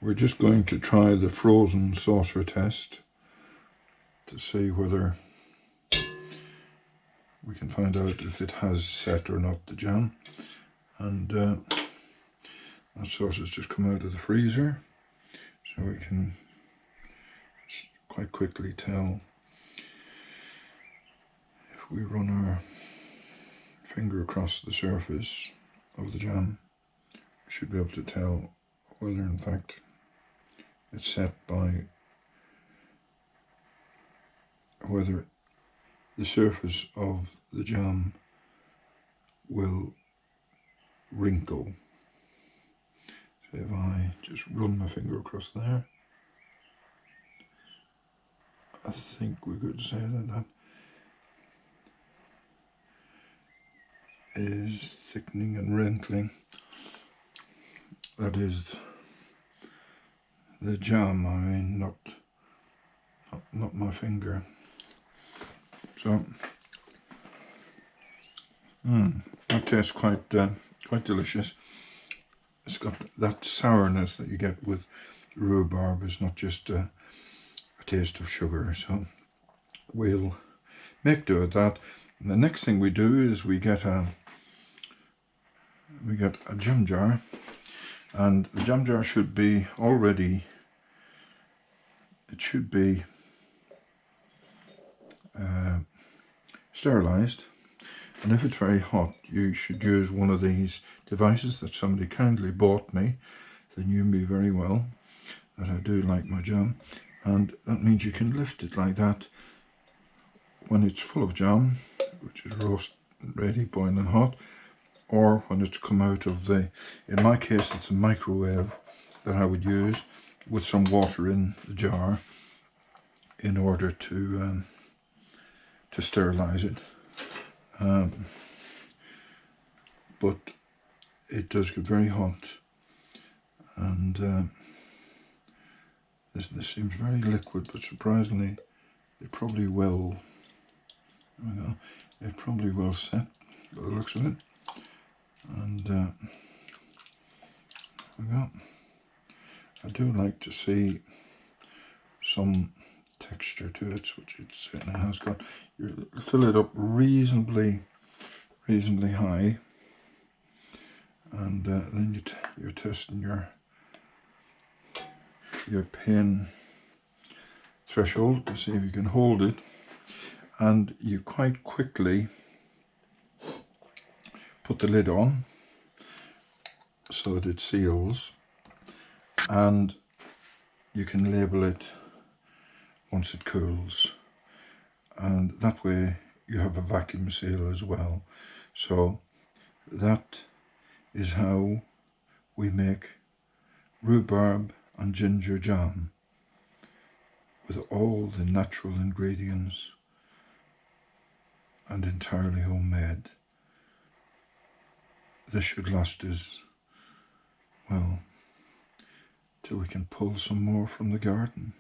We're just going to try the frozen saucer test to see whether we can find out if it has set or not, the jam. And that sauce has just come out of the freezer, so we can quite quickly tell if we run our finger across the surface of the jam. We should be able to tell whether in fact it's set by whether the surface of the jam will wrinkle. So if I just run my finger across there, I think we could say that that is thickening and wrinkling. That is the jam, I mean, not my finger. So that tastes quite delicious. It's got that sourness that you get with rhubarb. It's not just a taste of sugar. So we'll make do with that. And the next thing we do is we get a jam jar, and the jam jar should be already. It should be sterilized, and if it's very hot, you should use one of these devices that somebody kindly bought me. They knew me very well that I do like my jam, and that means you can lift it like that when it's full of jam, which is roast ready, boiling hot, or when it's come out of the, in my case it's a microwave that I would use with some water in the jar in order to sterilize it. But it does get very hot, and this seems very liquid, but surprisingly it probably will. It probably will set by the looks of it. And there we go. I do like to see some texture to it, which it certainly has got. You fill it up reasonably high, and then you're testing your pain threshold to see if you can hold it, and you quite quickly put the lid on so that it seals, and you can label it once it cools, and that way you have a vacuum seal as well. So that is how we make rhubarb and ginger jam with all the natural ingredients and entirely homemade. This should last us, well, till we can pull some more from the garden.